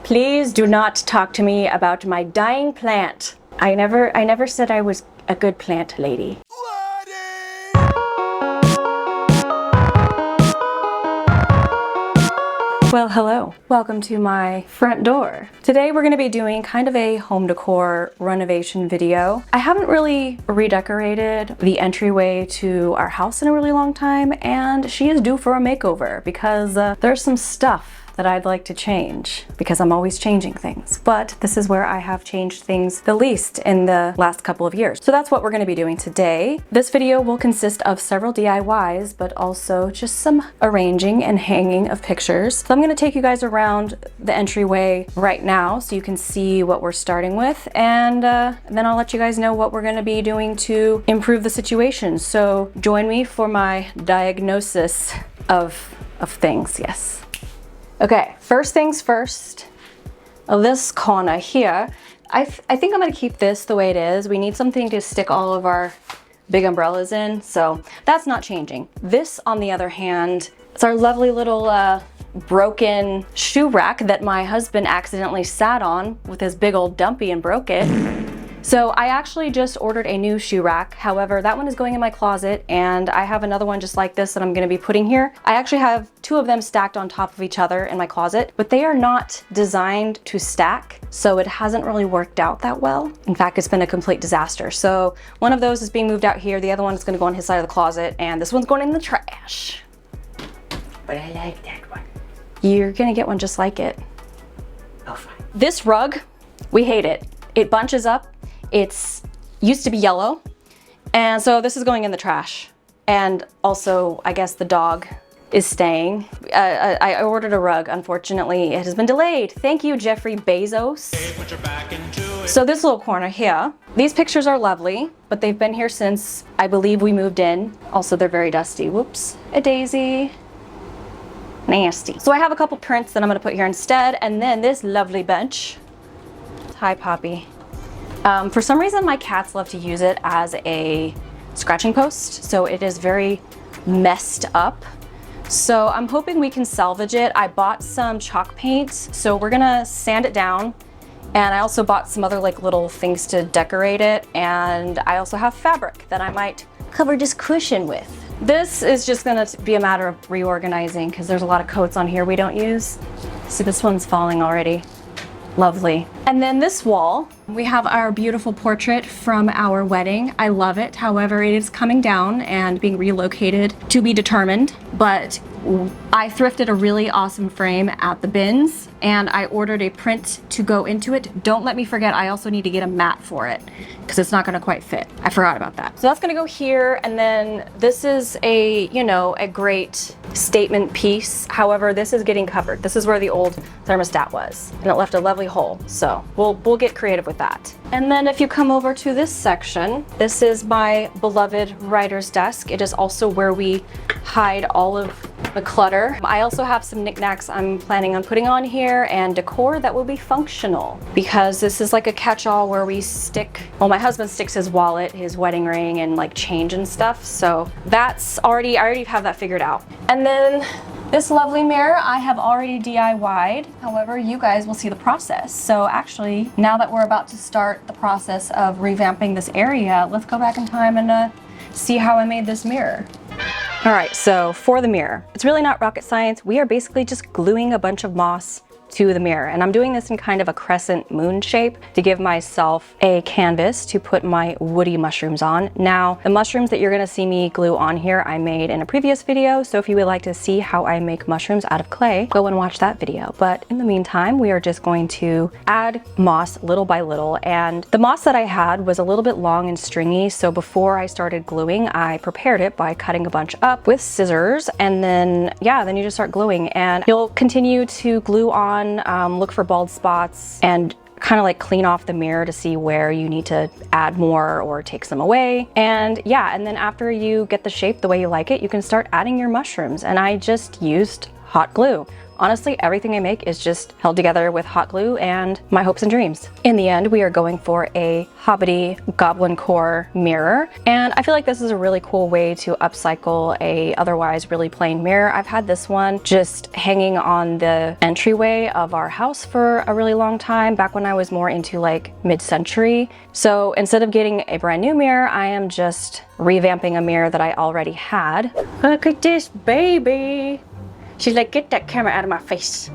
Please do not talk to me about my dying plant. I never said I was a good plant lady. Well, hello. Welcome to my front door. Today we're going to be doing kind of a home decor renovation video. I haven't really redecorated the entryway to our house in a really long time, and she is due for a makeover because there's some stuff that I'd like to change because I'm always changing things. But this is where I have changed things the least in the last couple of years. So that's what we're gonna be doing today. This video will consist of several DIYs, but also just some arranging and hanging of pictures. So I'm gonna take you guys around the entryway right now so you can see what we're starting with, and then I'll let you guys know what we're gonna be doing to improve the situation. So join me for my diagnosis of things, yes. Okay, first things first, this corner here, I think I'm gonna keep this the way it is. We need something to stick all of our big umbrellas in, so that's not changing. This, on the other hand, is our lovely little broken shoe rack that my husband accidentally sat on with his big old dumpy and broke it. So I actually just ordered a new shoe rack. However, that one is going in my closet, and I have another one just like this that I'm gonna be putting here. I actually have two of them stacked on top of each other in my closet, but they are not designed to stack, so it hasn't really worked out that well. In fact, it's been a complete disaster. So one of those is being moved out here, the other one is gonna go on his side of the closet, and this one's going in the trash. But I like that one. You're gonna get one just like it. Oh, fine. This rug, we hate it. It bunches up. It's used to be yellow, and so this is going in the trash. And also, I guess the dog is staying. I ordered a rug. Unfortunately, it has been delayed. Thank you, Jeffrey Bezos. So this little corner here, these pictures are lovely, but they've been here since I believe we moved in. Also, they're very dusty. Whoops, a daisy. Nasty. So I have a couple prints that I'm gonna put here instead, and then this lovely bench. Hi, Poppy. For some reason, my cats love to use it as a scratching post, so it is very messed up. So I'm hoping we can salvage it. I bought some chalk paint, so we're gonna sand it down. And I also bought some other like little things to decorate it. And I also have fabric that I might cover this cushion with. This is just gonna be a matter of reorganizing because there's a lot of coats on here we don't use. See, this one's falling already. Lovely. And then this wall, we have our beautiful portrait from our wedding. I love it. However, it is coming down and being relocated to be determined. But I thrifted a really awesome frame at the bins, and I ordered a print to go into it. Don't let me forget, I also need to get a mat for it because it's not gonna quite fit. I forgot about that. So that's gonna go here, and then this is a, you know, a great statement piece. However, this is getting covered. This is where the old thermostat was, and it left a lovely hole. So we'll get creative with that. And then if you come over to this section, this is my beloved writer's desk. It is also where we hide all of the clutter. I also have some knickknacks I'm planning on putting on here and decor that will be functional, because this is like a catch-all where we stick, well, my husband sticks his wallet, his wedding ring, and like change and stuff. So that's I already have that figured out. And then this lovely mirror I have already DIY'd. However, you guys will see the process. So actually, now that we're about to start the process of revamping this area, let's go back in time and see how I made this mirror. All right, so for the mirror, it's really not rocket science. We are basically just gluing a bunch of moss to the mirror, and I'm doing this in kind of a crescent moon shape to give myself a canvas to put my woody mushrooms on. Now, the mushrooms that you're gonna see me glue on here I made in a previous video, so if you would like to see how I make mushrooms out of clay, go and watch that video. But in the meantime, we are just going to add moss little by little, and the moss that I had was a little bit long and stringy, so before I started gluing, I prepared it by cutting a bunch up with scissors, and then you just start gluing, and you'll continue to glue on, look for bald spots, and kind of like clean off the mirror to see where you need to add more or take some away. And then after you get the shape the way you like it, you can start adding your mushrooms. And I just used hot glue. Honestly, everything I make is just held together with hot glue and my hopes and dreams. In the end, we are going for a Hobbity goblincore mirror, and I feel like this is a really cool way to upcycle a otherwise really plain mirror. I've had this one just hanging on the entryway of our house for a really long time, back when I was more into like mid-century. So instead of getting a brand new mirror, I am just revamping a mirror that I already had. Look at this baby. She's like, get that camera out of my face.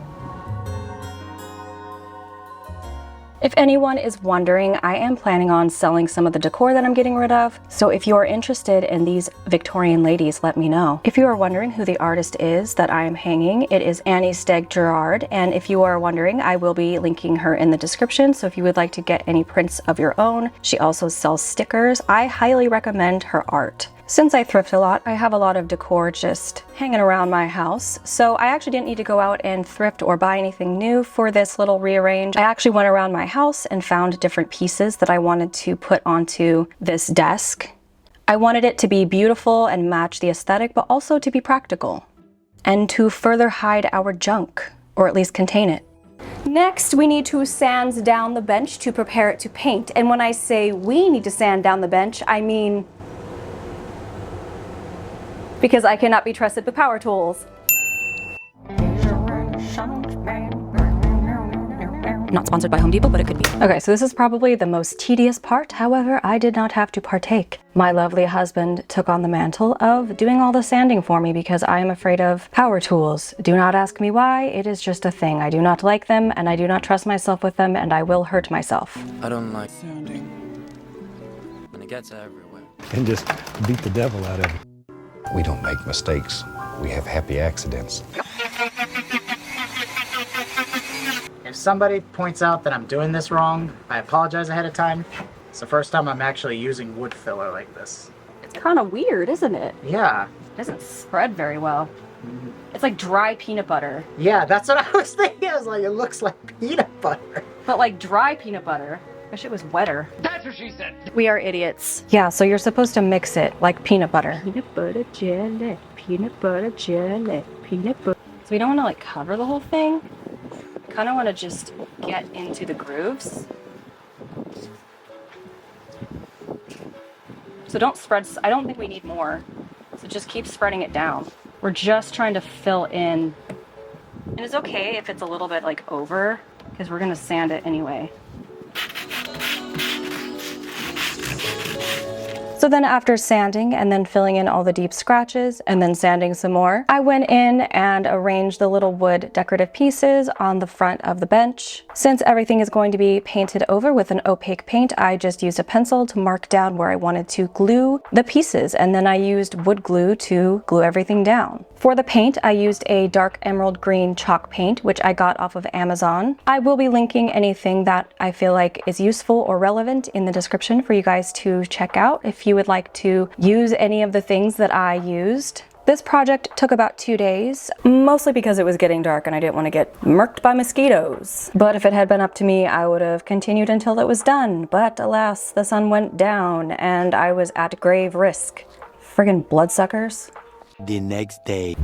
If anyone is wondering, I am planning on selling some of the decor that I'm getting rid of. So if you're interested in these Victorian ladies, let me know. If you are wondering who the artist is that I am hanging, it is Annie Steg Gerard. And if you are wondering, I will be linking her in the description. So if you would like to get any prints of your own, she also sells stickers. I highly recommend her art. Since I thrift a lot, I have a lot of decor just hanging around my house. So I actually didn't need to go out and thrift or buy anything new for this little rearrange. I actually went around my house and found different pieces that I wanted to put onto this desk. I wanted it to be beautiful and match the aesthetic, but also to be practical and to further hide our junk, or at least contain it. Next, we need to sand down the bench to prepare it to paint. And when I say we need to sand down the bench, I mean because I cannot be trusted with power tools. Not sponsored by Home Depot, but it could be. Okay, so this is probably the most tedious part. However, I did not have to partake. My lovely husband took on the mantle of doing all the sanding for me because I am afraid of power tools. Do not ask me why, it is just a thing. I do not like them, and I do not trust myself with them, and I will hurt myself. I don't like sanding. And it gets everywhere. And just beat the devil out of it. We don't make mistakes. We have happy accidents. If somebody points out that I'm doing this wrong, I apologize ahead of time. It's the first time I'm actually using wood filler like this. It's kind of weird, isn't it? Yeah. It doesn't spread very well. It's like dry peanut butter. Yeah, that's what I was thinking. I was like, it looks like peanut butter. But like dry peanut butter. Wish it was wetter. That's what she said. We are idiots. Yeah, so you're supposed to mix it like peanut butter. Peanut butter jelly, peanut butter jelly, peanut butter. So we don't want to like cover the whole thing. Kind of want to just get into the grooves. So don't spread, I don't think we need more. So just keep spreading it down. We're just trying to fill in. And it's okay if it's a little bit like over, because we're going to sand it anyway. So then after sanding and then filling in all the deep scratches and then sanding some more, I went in and arranged the little wood decorative pieces on the front of the bench. Since everything is going to be painted over with an opaque paint, I just used a pencil to mark down where I wanted to glue the pieces, and then I used wood glue to glue everything down. For the paint, I used a dark emerald green chalk paint, which I got off of Amazon. I will be linking anything that I feel like is useful or relevant in the description for you guys to check out if you would like to use any of the things that I used. This project took about 2 days, mostly because it was getting dark and I didn't want to get murked by mosquitoes. But if it had been up to me, I would have continued until it was done. But alas, the sun went down and I was at grave risk. Friggin' bloodsuckers. The next day.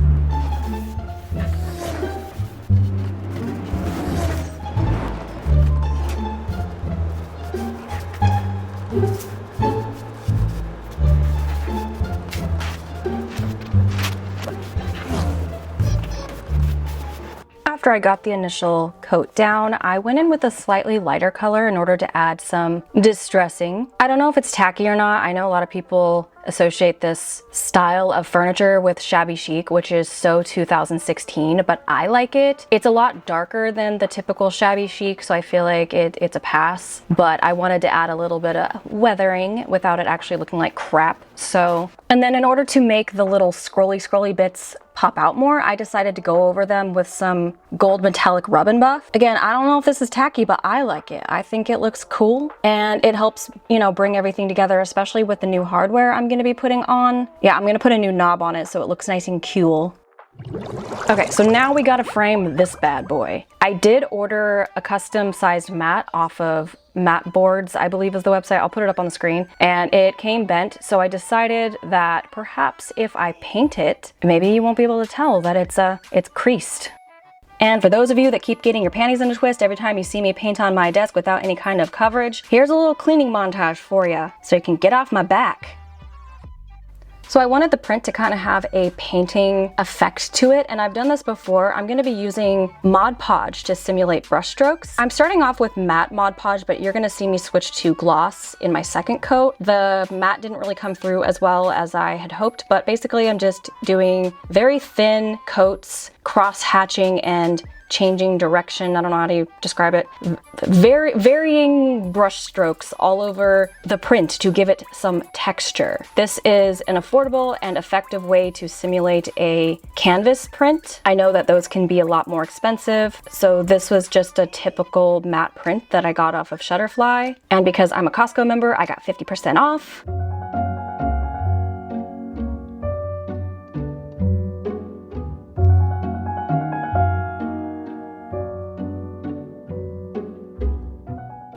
After I got the initial coat down, I went in with a slightly lighter color in order to add some distressing. I don't know if it's tacky or not. I know a lot of people associate this style of furniture with shabby chic, which is so 2016, but I like it. It's a lot darker than the typical shabby chic, so I feel like it's a pass, but I wanted to add a little bit of weathering without it actually looking like crap. So, and then in order to make the little scrolly bits pop out more, I decided to go over them with some gold metallic rub and buff. Again, I don't know if this is tacky, but I like it. I think it looks cool and it helps, you know, bring everything together, especially with the new hardware I'm going to be putting on. Yeah, I'm going to put a new knob on it so it looks nice and cool. Okay, so now we gotta frame this bad boy. I did order a custom sized mat off of Mat Boards, I believe is the website. I'll put it up on the screen, and it came bent, so I decided that perhaps if I paint it, maybe you won't be able to tell that it's creased. And for those of you that keep getting your panties in a twist every time you see me paint on my desk without any kind of coverage, here's a little cleaning montage for you so you can get off my back. So I wanted the print to kind of have a painting effect to it, and I've done this before. I'm going to be using Mod Podge to simulate brush strokes. I'm starting off with matte Mod Podge, but you're going to see me switch to gloss in my second coat. The matte didn't really come through as well as I had hoped, but basically I'm just doing very thin coats, cross-hatching and changing direction. I don't know how to describe it. Varying brush strokes all over the print to give it some texture. This is an affordable and effective way to simulate a canvas print. I know that those can be a lot more expensive, so this was just a typical matte print that I got off of Shutterfly. And because I'm a Costco member, I got 50% off.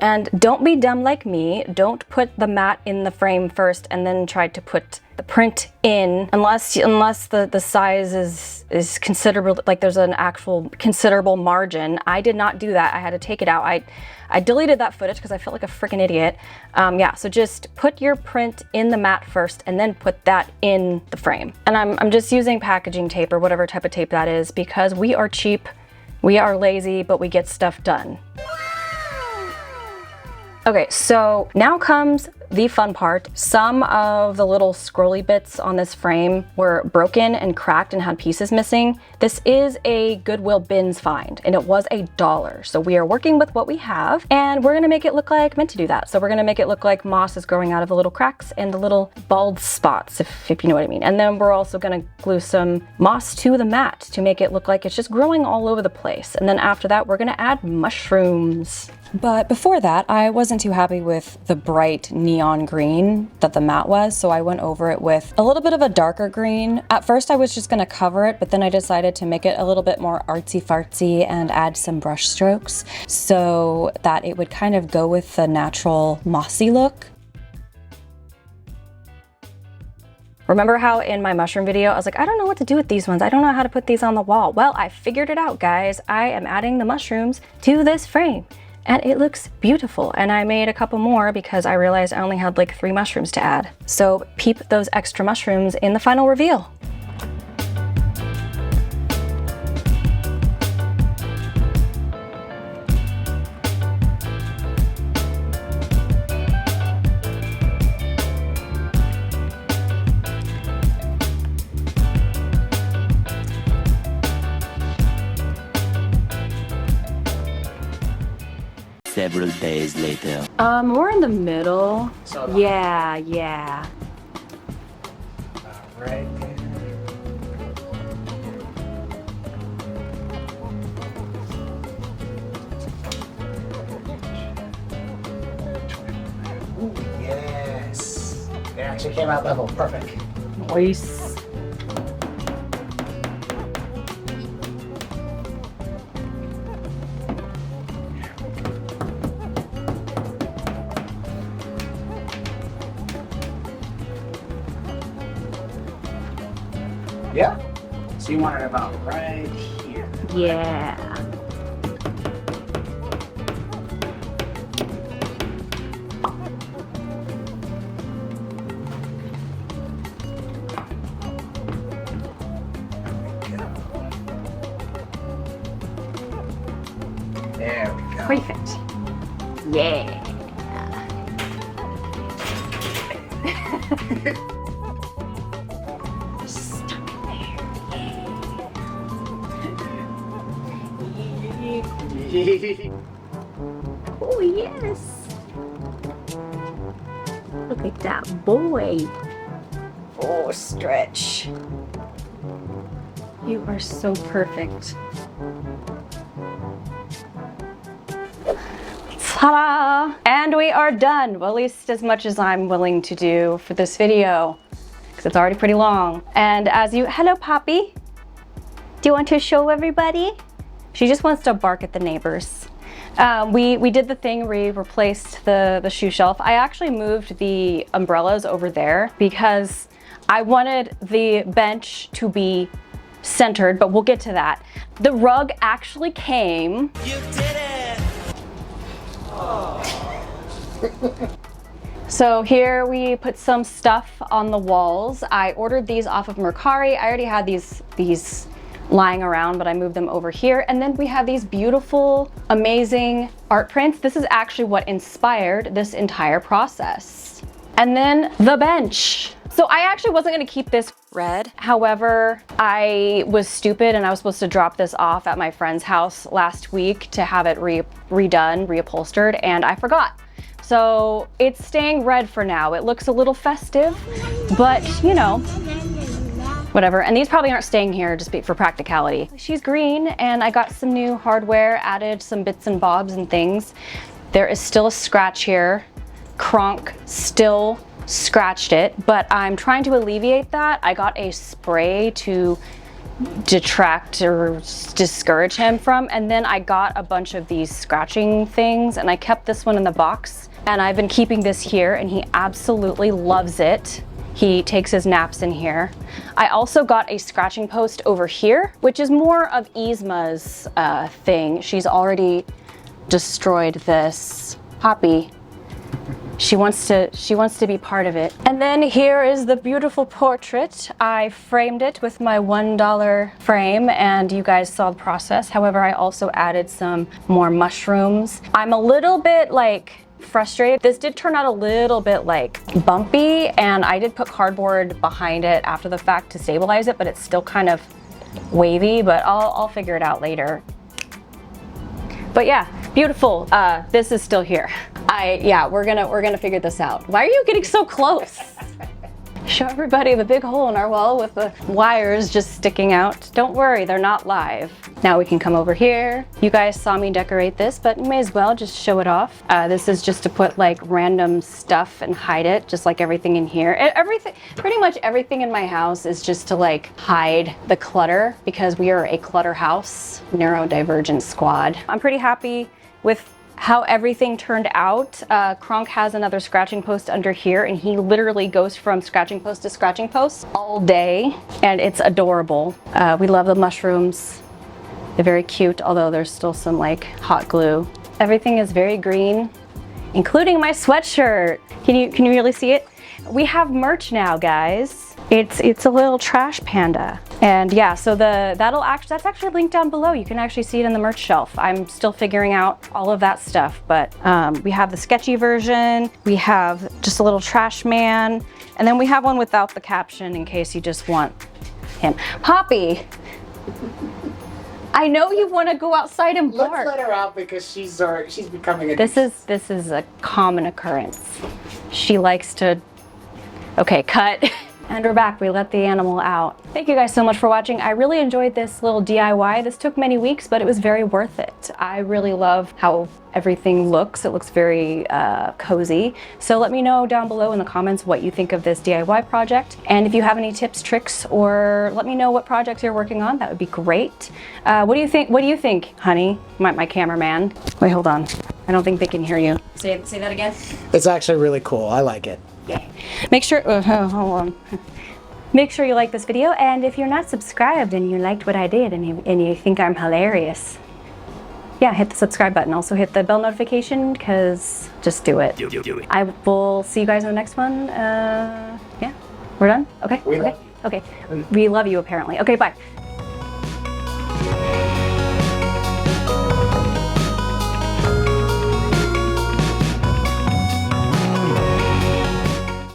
And don't be dumb like me. Don't put the matte in the frame first and then try to put the print in unless the size is considerable, like there's an actual considerable margin. I did not do that. I had to take it out. I deleted that footage because I felt like a freaking idiot. Yeah, so just put your print in the matte first and then put that in the frame. And I'm just using packaging tape or whatever type of tape that is because we are cheap, we are lazy, but we get stuff done. Okay, so now comes the fun part. Some of the little scrolly bits on this frame were broken and cracked and had pieces missing. This is a Goodwill bins find and it was $1. So we are working with what we have and we're gonna make it look like meant to do that. So we're gonna make it look like moss is growing out of the little cracks and the little bald spots, if you know what I mean. And then we're also gonna glue some moss to the mat to make it look like it's just growing all over the place. And then after that, we're gonna add mushrooms. But before that, I wasn't too happy with the bright neon green that the mat was, so I went over it with a little bit of a darker green. At first I was just gonna cover it, but then I decided to make it a little bit more artsy-fartsy and add some brush strokes so that it would kind of go with the natural mossy look. Remember how in my mushroom video, I was like, I don't know what to do with these ones. I don't know how to put these on the wall. Well, I figured it out, guys. I am adding the mushrooms to this frame. And it looks beautiful. And I made a couple more because I realized I only had like 3 mushrooms to add. So peep those extra mushrooms in the final reveal. Several days later. We're in the middle. So Yeah. right. Ooh, yes. It actually came out level. Perfect. Nice. Yeah. So you want it about right here. Yeah. There we go. Perfect. Yeah. Oh, yes. Look at that boy. Oh, stretch. You are so perfect. Ta-da! And we are done. Well, at least as much as I'm willing to do for this video, because it's already pretty long. And as you, hello, Poppy. Do you want to show everybody? She just wants to bark at the neighbors. We did the thing, we replaced the shoe shelf. I actually moved the umbrellas over there because I wanted the bench to be centered, but we'll get to that. The rug actually came. You did it! So here we put some stuff on the walls. I ordered these off of Mercari. I already had these lying around, but I moved them over here. And then we have these beautiful, amazing art prints. This is actually what inspired this entire process. And then the bench. So I actually wasn't gonna keep this red. However, I was stupid and I was supposed to drop this off at my friend's house last week to have it redone, reupholstered, and I forgot. So it's staying red for now. It looks a little festive, but you know, whatever. And these probably aren't staying here just for practicality. She's green, and I got some new hardware, added some bits and bobs and things. There is still a scratch here. Kronk still scratched it, but I'm trying to alleviate that. I got a spray to detract or discourage him from, and then I got a bunch of these scratching things, and I kept this one in the box, and I've been keeping this here, and he absolutely loves it. He takes his naps in here. I also got a scratching post over here, which is more of Yzma's thing. She's already destroyed this. Poppy. She wants to be part of it. And then here is the beautiful portrait. I framed it with my $1 frame, and you guys saw the process. However, I also added some more mushrooms. I'm a little bit like frustrated. This did turn out a little bit like bumpy, and I did put cardboard behind it after the fact to stabilize it, but it's still kind of wavy, but I'll figure it out later. But yeah, beautiful. This is still here. Yeah, we're gonna figure this out. Why are you getting so close? Show everybody the big hole in our wall with the wires just sticking out. Don't worry, they're not live. Now we can come over here. You guys saw me decorate this, but you may as well just show it off. This is just to put like random stuff and hide it, just like everything in here. Everything, pretty much everything in my house is just to like hide the clutter, because we are a clutter house, neurodivergent squad. I'm pretty happy with how everything turned out. Kronk has another scratching post under here, and he literally goes from scratching post to scratching post all day, and it's adorable. We love the mushrooms. They're very cute, although there's still some like hot glue. Everything is very green, including my sweatshirt. Can you really see it? We have merch now, guys. It's a little trash panda. And yeah, so that's actually linked down below. You can actually see it in the merch shelf. I'm still figuring out all of that stuff, but we have the sketchy version, we have just a little trash man, and then we have one without the caption in case you just want him. Poppy, I know you want to go outside and bark. Let's let her out because she's becoming a... This is a common occurrence. She likes to... Okay, cut. And we're back, we let the animal out. Thank you guys so much for watching. I really enjoyed this little DIY. This took many weeks, but it was very worth it. I really love how everything looks. It looks very cozy. So let me know down below in the comments what you think of this DIY project. And if you have any tips, tricks, or let me know what projects you're working on, that would be great. What do you think? What do you think, honey? My cameraman. Wait, hold on. I don't think they can hear you. Say that again. It's actually really cool. I like it. Make sure, hold on. Make sure you like this video, and if you're not subscribed and you liked what I did and you think I'm hilarious, yeah, hit the subscribe button. Also hit the bell notification, because just do it. I will see you guys in the next one. Yeah, we're done? Okay, okay, okay. We love you apparently. Okay, bye.